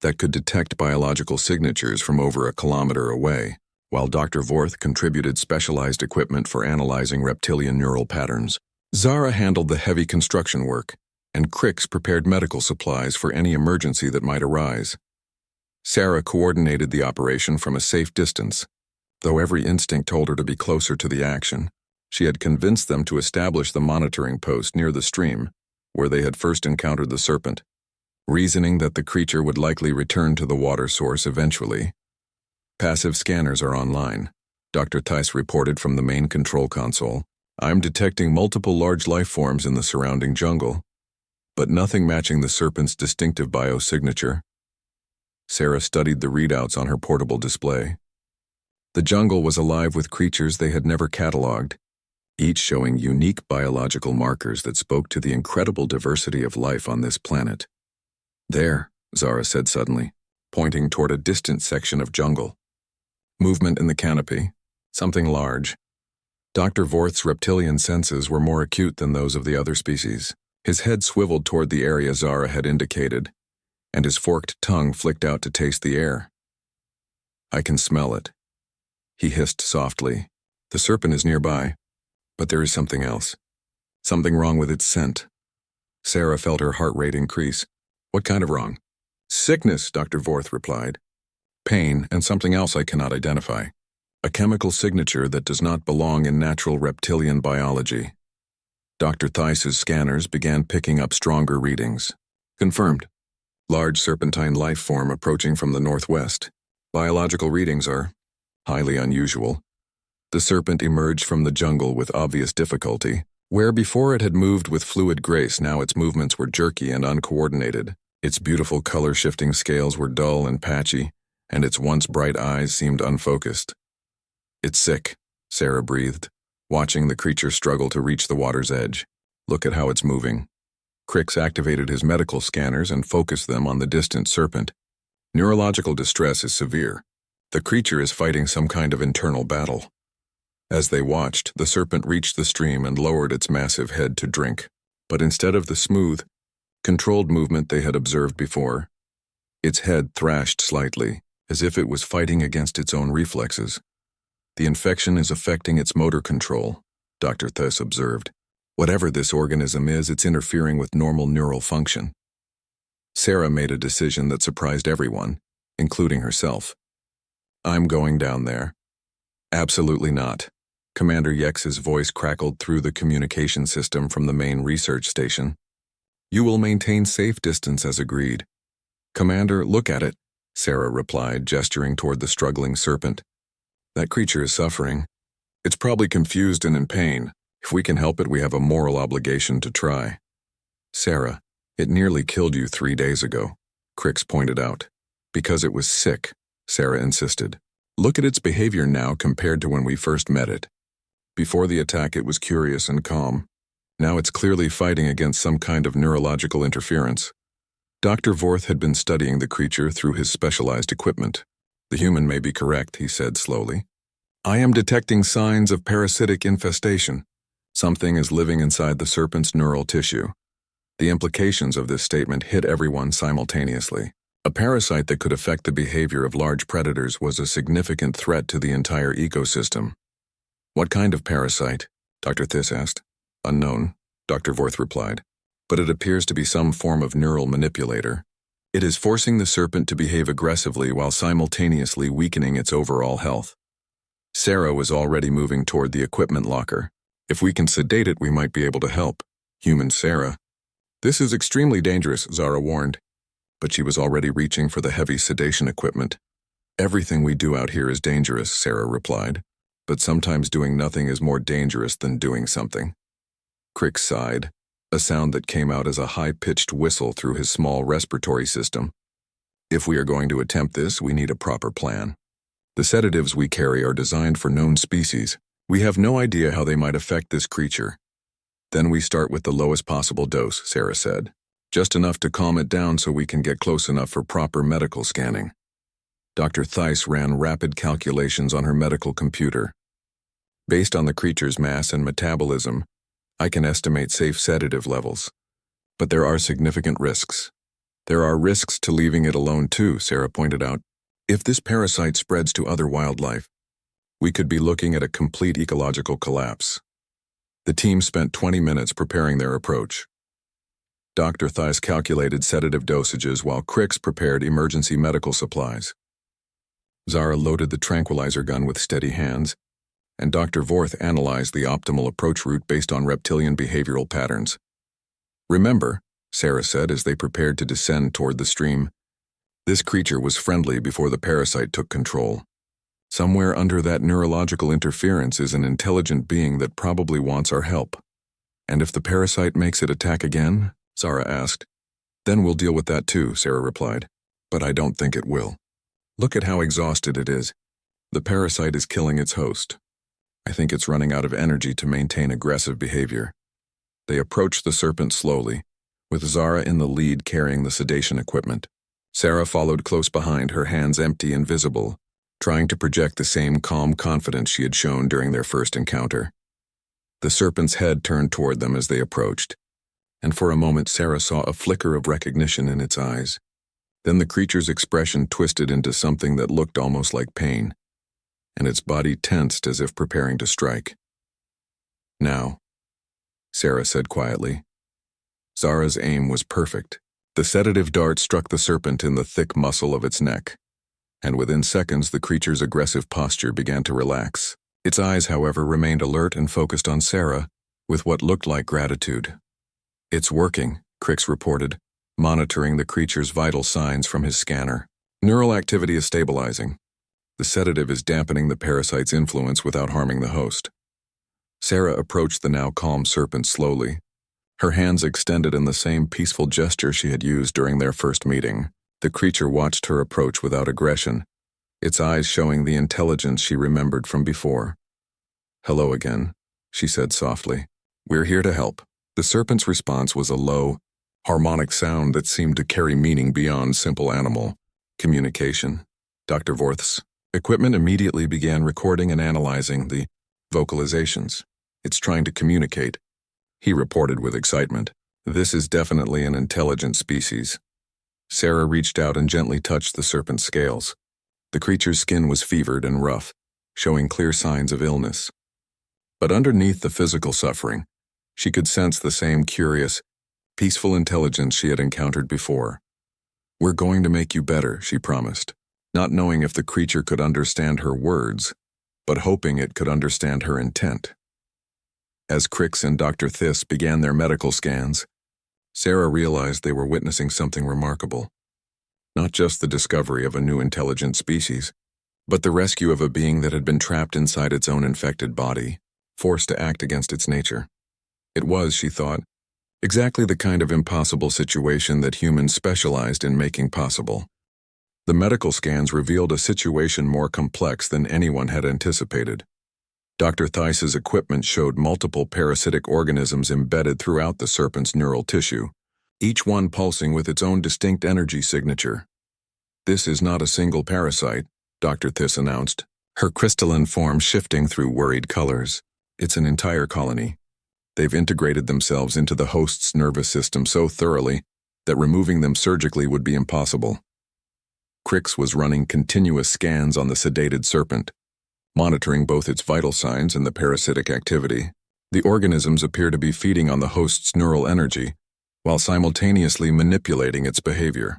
that could detect biological signatures from over a kilometer away, while Dr. Vorth contributed specialized equipment for analyzing reptilian neural patterns. Zara handled the heavy construction work, and Crix prepared medical supplies for any emergency that might arise. Sarah coordinated the operation from a safe distance, Though every instinct told her to be closer to the action, she had convinced them to establish the monitoring post near the stream, where they had first encountered the serpent, reasoning that the creature would likely return to the water source eventually. Passive scanners are online, Dr. Theis reported from the main control console. I'm detecting multiple large life forms in the surrounding jungle, but nothing matching the serpent's distinctive biosignature. Sarah studied the readouts on her portable display. The jungle was alive with creatures they had never cataloged, each showing unique biological markers that spoke to the incredible diversity of life on this planet. There, Zara said suddenly, pointing toward a distant section of jungle. Movement in the canopy, something large. Dr. Vorth's reptilian senses were more acute than those of the other species. His head swiveled toward the area Zara had indicated, and his forked tongue flicked out to taste the air. I can smell it. He hissed softly. The serpent is nearby, but there is something else. Something wrong with its scent. Sarah felt her heart rate increase. What kind of wrong? Sickness, Dr. Vorth replied. Pain and something else I cannot identify. A chemical signature that does not belong in natural reptilian biology. Dr. Theis's scanners began picking up stronger readings. Confirmed. Large serpentine life form approaching from the northwest. Biological readings are highly unusual. The serpent emerged from the jungle with obvious difficulty. Where before it had moved with fluid grace, now its movements were jerky and uncoordinated. Its beautiful color-shifting scales were dull and patchy, and its once bright eyes seemed unfocused. It's sick, Sarah breathed, watching the creature struggle to reach the water's edge. Look at how it's moving. Crix activated his medical scanners and focused them on the distant serpent. Neurological distress is severe. The creature is fighting some kind of internal battle. As they watched, the serpent reached the stream and lowered its massive head to drink. But instead of the smooth, controlled movement they had observed before, its head thrashed slightly, as if it was fighting against its own reflexes. The infection is affecting its motor control, Dr. Theis observed. Whatever this organism is, it's interfering with normal neural function. Sarah made a decision that surprised everyone, including herself. I'm going down there. Absolutely not. Commander Yex's voice crackled through the communication system from the main research station. You will maintain safe distance as agreed. Commander, look at it, Sarah replied, gesturing toward the struggling serpent. That creature is suffering. It's probably confused and in pain. If we can help it, we have a moral obligation to try. Sarah, it nearly killed you 3 days ago, Crix pointed out. Because it was sick, Sarah insisted. Look at its behavior now compared to when we first met it. Before the attack, it was curious and calm. Now it's clearly fighting against some kind of neurological interference. Dr. Vorth had been studying the creature through his specialized equipment. The human may be correct, he said slowly. I am detecting signs of parasitic infestation. Something is living inside the serpent's neural tissue. The implications of this statement hit everyone simultaneously. A parasite that could affect the behavior of large predators was a significant threat to the entire ecosystem. What kind of parasite? Dr. Theis asked. Unknown, Dr. Vorth replied. But it appears to be some form of neural manipulator. It is forcing the serpent to behave aggressively while simultaneously weakening its overall health. Sarah was already moving toward the equipment locker. If we can sedate it, we might be able to help. Human Sarah. This is extremely dangerous, Zara warned. But she was already reaching for the heavy sedation equipment. Everything we do out here is dangerous, Sarah replied. But sometimes doing nothing is more dangerous than doing something. Crix sighed, a sound that came out as a high-pitched whistle through his small respiratory system. If we are going to attempt this, we need a proper plan. The sedatives we carry are designed for known species. We have no idea how they might affect this creature. Then we start with the lowest possible dose, Sarah said. Just enough to calm it down so we can get close enough for proper medical scanning. Dr. Theis ran rapid calculations on her medical computer. Based on the creature's mass and metabolism, I can estimate safe sedative levels. But there are significant risks. There are risks to leaving it alone too, Sarah pointed out. If this parasite spreads to other wildlife, we could be looking at a complete ecological collapse. The team spent 20 minutes preparing their approach. Dr. Theis calculated sedative dosages while Crix prepared emergency medical supplies. Zara loaded the tranquilizer gun with steady hands, and Dr. Vorth analyzed the optimal approach route based on reptilian behavioral patterns. "Remember," Sarah said as they prepared to descend toward the stream, "this creature was friendly before the parasite took control. Somewhere under that neurological interference is an intelligent being that probably wants our help." "And if the parasite makes it attack again?" Zara asked. "Then we'll deal with that too," Sarah replied. "But I don't think it will. Look at how exhausted it is. The parasite is killing its host. I think it's running out of energy to maintain aggressive behavior." They approached the serpent slowly, with Zara in the lead carrying the sedation equipment. Sarah followed close behind, her hands empty and visible, trying to project the same calm confidence she had shown during their first encounter. The serpent's head turned toward them as they approached, and for a moment Sarah saw a flicker of recognition in its eyes. Then the creature's expression twisted into something that looked almost like pain, and its body tensed as if preparing to strike. "Now," Sarah said quietly. Zara's aim was perfect. The sedative dart struck the serpent in the thick muscle of its neck, and within seconds the creature's aggressive posture began to relax. Its eyes, however, remained alert and focused on Sarah, with what looked like gratitude. "It's working," Crix reported, monitoring the creature's vital signs from his scanner. "Neural activity is stabilizing. The sedative is dampening the parasite's influence without harming the host." Sarah approached the now calm serpent slowly, her hands extended in the same peaceful gesture she had used during their first meeting. The creature watched her approach without aggression, its eyes showing the intelligence she remembered from before. "Hello again," she said softly. "We're here to help." The serpent's response was a low, harmonic sound that seemed to carry meaning beyond simple animal communication. Dr. Vorth's equipment immediately began recording and analyzing the vocalizations. "It's trying to communicate," he reported with excitement. "This is definitely an intelligent species." Sarah reached out and gently touched the serpent's scales. The creature's skin was fevered and rough, showing clear signs of illness. But underneath the physical suffering, she could sense the same curious, peaceful intelligence she had encountered before. "We're going to make you better," she promised, not knowing if the creature could understand her words, but hoping it could understand her intent. As Crix and Dr. Thiss began their medical scans, Sarah realized they were witnessing something remarkable. Not just the discovery of a new intelligent species, but the rescue of a being that had been trapped inside its own infected body, forced to act against its nature. It was, she thought, exactly the kind of impossible situation that humans specialized in making possible. The medical scans revealed a situation more complex than anyone had anticipated. Dr. Theiss's equipment showed multiple parasitic organisms embedded throughout the serpent's neural tissue, each one pulsing with its own distinct energy signature. "This is not a single parasite," Dr. Thiss announced, her crystalline form shifting through worried colors. "It's an entire colony. They've integrated themselves into the host's nervous system so thoroughly that removing them surgically would be impossible." Crix was running continuous scans on the sedated serpent, monitoring both its vital signs and the parasitic activity. The organisms appear to be feeding on the host's neural energy, while simultaneously manipulating its behavior.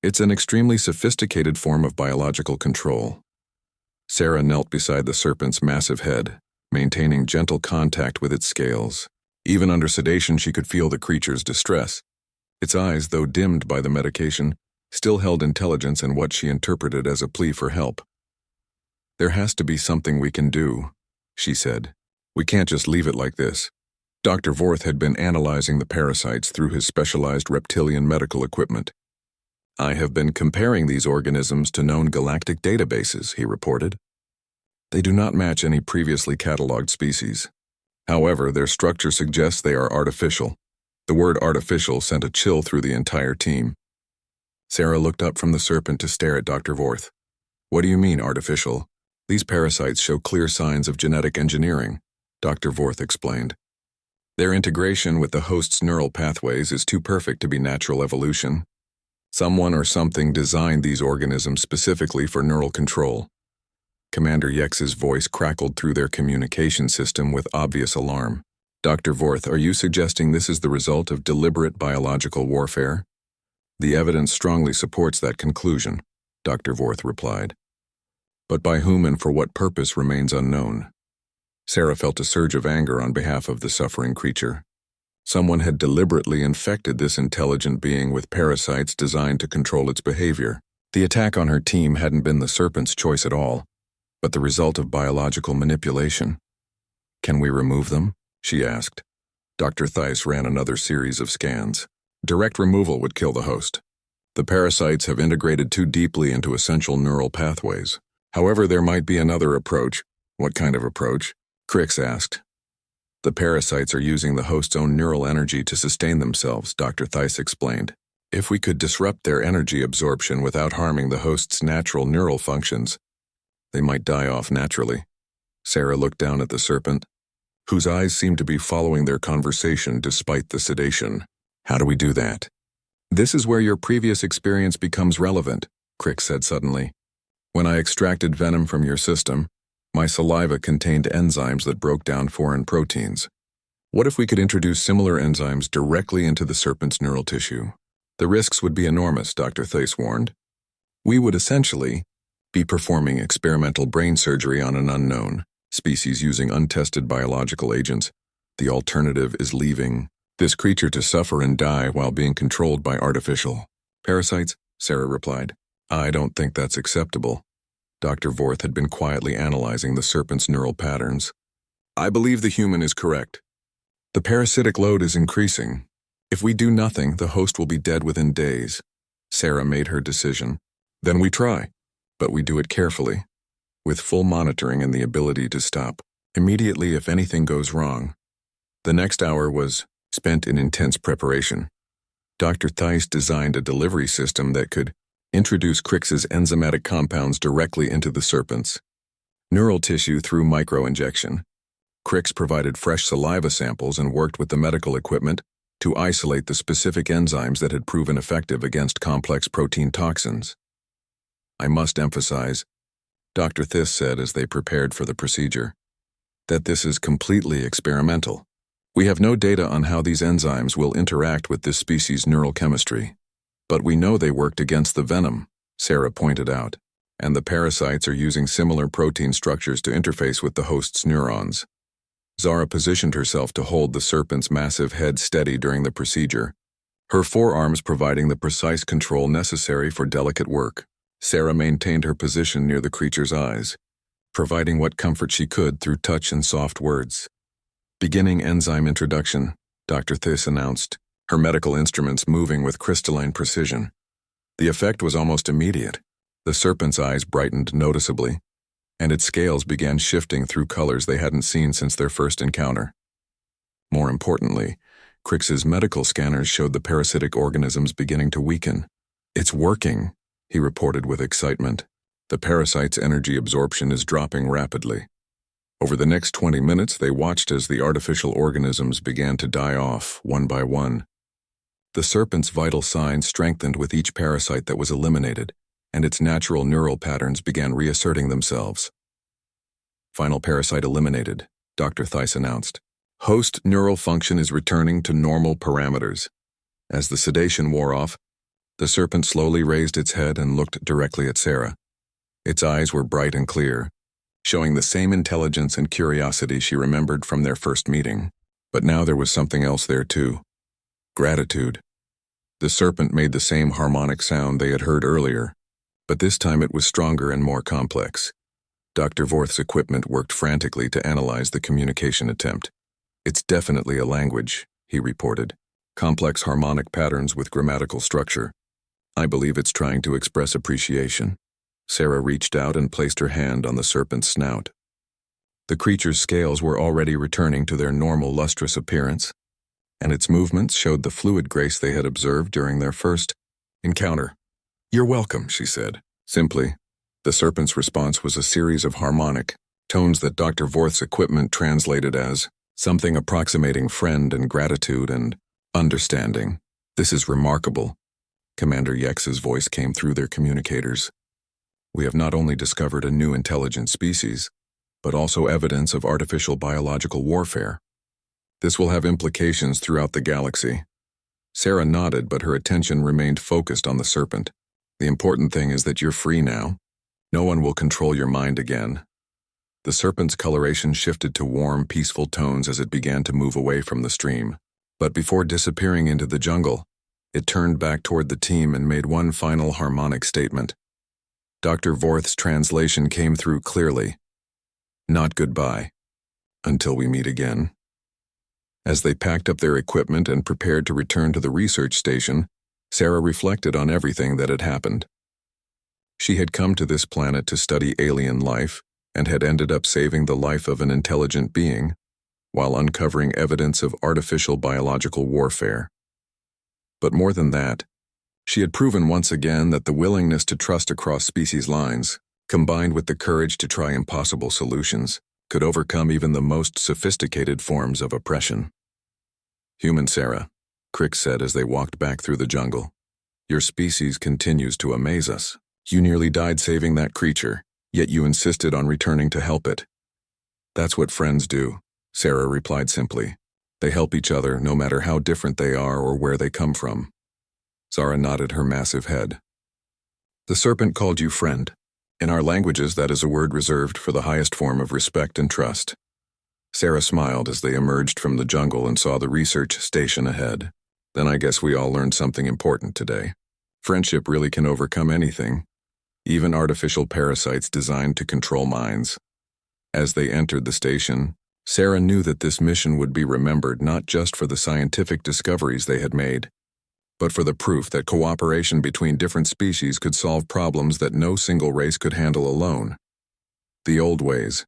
It's an extremely sophisticated form of biological control. Sarah knelt beside the serpent's massive head, maintaining gentle contact with its scales. Even under sedation, she could feel the creature's distress. Its eyes, though dimmed by the medication, still held intelligence and what she interpreted as a plea for help. "There has to be something we can do," she said. "We can't just leave it like this." Dr. Vorth had been analyzing the parasites through his specialized reptilian medical equipment. "I have been comparing these organisms to known galactic databases," he reported. "They do not match any previously cataloged species. However, their structure suggests they are artificial." The word artificial sent a chill through the entire team. Sarah looked up from the serpent to stare at Dr. Vorth. "What do you mean, artificial?" "These parasites show clear signs of genetic engineering," Dr. Vorth explained. "Their integration with the host's neural pathways is too perfect to be natural evolution. Someone or something designed these organisms specifically for neural control." Commander Yex's voice crackled through their communication system with obvious alarm. "Dr. Vorth, are you suggesting this is the result of deliberate biological warfare?" "The evidence strongly supports that conclusion," Dr. Vorth replied. but by whom and for what purpose remains unknown. Sarah felt a surge of anger on behalf of the suffering creature. Someone had deliberately infected this intelligent being with parasites designed to control its behavior. The attack on her team hadn't been the serpent's choice at all, but the result of biological manipulation. "Can we remove them?" she asked. Dr. Theiss ran another series of scans. Direct removal would kill the host. The parasites have integrated too deeply into essential neural pathways. However, there might be another approach. "What kind of approach?" Crix asked. "The parasites are using the host's own neural energy to sustain themselves," Dr. Theiss explained. "If we could disrupt their energy absorption without harming the host's natural neural functions, they might die off naturally." Sarah looked down at the serpent, whose eyes seemed to be following their conversation despite the sedation. "How do we do that?" "This is where your previous experience becomes relevant," Crix said suddenly. "When I extracted venom from your system, my saliva contained enzymes that broke down foreign proteins. What if we could introduce similar enzymes directly into the serpent's neural tissue?" "The risks would be enormous," Dr. Theiss warned. "We would essentially be performing experimental brain surgery on an unknown species using untested biological agents. The alternative is leaving this creature to suffer and die while being controlled by artificial parasites," Sarah replied. "I don't think that's acceptable." Dr. Vorth had been quietly analyzing the serpent's neural patterns. "I believe the human is correct. The parasitic load is increasing. If we do nothing, the host will be dead within days." Sarah made her decision. "Then we try, but we do it carefully, with full monitoring and the ability to stop immediately if anything goes wrong." The next hour was spent in intense preparation. Dr. Theiss designed a delivery system that could introduce Crix's enzymatic compounds directly into the serpent's neural tissue through microinjection. Crix provided fresh saliva samples and worked with the medical equipment to isolate the specific enzymes that had proven effective against complex protein toxins. "I must emphasize," Dr. Theiss said as they prepared for the procedure, "that this is completely experimental. We have no data on how these enzymes will interact with this species' neural chemistry. But we know they worked against the venom," Sarah pointed out, "and the parasites are using similar protein structures to interface with the host's neurons." Zara positioned herself to hold the serpent's massive head steady during the procedure, her forearms providing the precise control necessary for delicate work. Sarah maintained her position near the creature's eyes, providing what comfort she could through touch and soft words. "Beginning enzyme introduction," Dr. Theiss announced, her medical instruments moving with crystalline precision. The effect was almost immediate. The serpent's eyes brightened noticeably, and its scales began shifting through colors they hadn't seen since their first encounter. More importantly, Crix's medical scanners showed the parasitic organisms beginning to weaken. "It's working," he reported with excitement. "The parasite's energy absorption is dropping rapidly." Over the next 20 minutes, they watched as the artificial organisms began to die off, one by one. The serpent's vital signs strengthened with each parasite that was eliminated, and its natural neural patterns began reasserting themselves. "Final parasite eliminated," Dr. Theiss announced. "Host neural function is returning to normal parameters." As the sedation wore off, the serpent slowly raised its head and looked directly at Sarah. Its eyes were bright and clear, showing the same intelligence and curiosity she remembered from their first meeting. But now there was something else there too. Gratitude. The serpent made the same harmonic sound they had heard earlier, but this time it was stronger and more complex. Dr. Vorth's equipment worked frantically to analyze the communication attempt. "It's definitely a language," he reported. "Complex harmonic patterns with grammatical structure. I believe it's trying to express appreciation." Sarah reached out and placed her hand on the serpent's snout. The creature's scales were already returning to their normal lustrous appearance, and its movements showed the fluid grace they had observed during their first encounter. "You're welcome," she said, simply. The serpent's response was a series of harmonic tones that Dr. Vorth's equipment translated as something approximating friend and gratitude and understanding. "This is remarkable." Commander Yex's voice came through their communicators. "We have not only discovered a new intelligent species, but also evidence of artificial biological warfare. This will have implications throughout the galaxy." Sarah nodded, but her attention remained focused on the serpent. "The important thing is that you're free now. No one will control your mind again. The serpent's coloration shifted to warm, peaceful tones as it began to move away from the stream. But before disappearing into the jungle, it turned back toward the team and made one final harmonic statement. Dr. Vorth's translation came through clearly. Not goodbye. Until we meet again. As they packed up their equipment and prepared to return to the research station, Sarah reflected on everything that had happened. She had come to this planet to study alien life and had ended up saving the life of an intelligent being while uncovering evidence of artificial biological warfare. But more than that, she had proven once again that the willingness to trust across species lines, combined with the courage to try impossible solutions, could overcome even the most sophisticated forms of oppression. Human Sarah, Crick said as they walked back through the jungle, your species continues to amaze us. You nearly died saving that creature, yet you insisted on returning to help it. That's what friends do, Sarah replied simply. They help each other no matter how different they are or where they come from. Zara nodded her massive head. The serpent called you friend. In our languages, that is a word reserved for the highest form of respect and trust. Sarah smiled as they emerged from the jungle and saw the research station ahead. Then I guess we all learned something important today. Friendship really can overcome anything, even artificial parasites designed to control minds. As they entered the station, Sarah knew that this mission would be remembered not just for the scientific discoveries they had made, but for the proof that cooperation between different species could solve problems that no single race could handle alone. The old ways,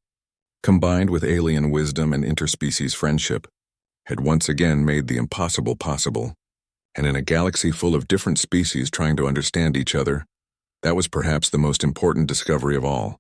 combined with alien wisdom and interspecies friendship, had once again made the impossible possible, and in a galaxy full of different species trying to understand each other, that was perhaps the most important discovery of all.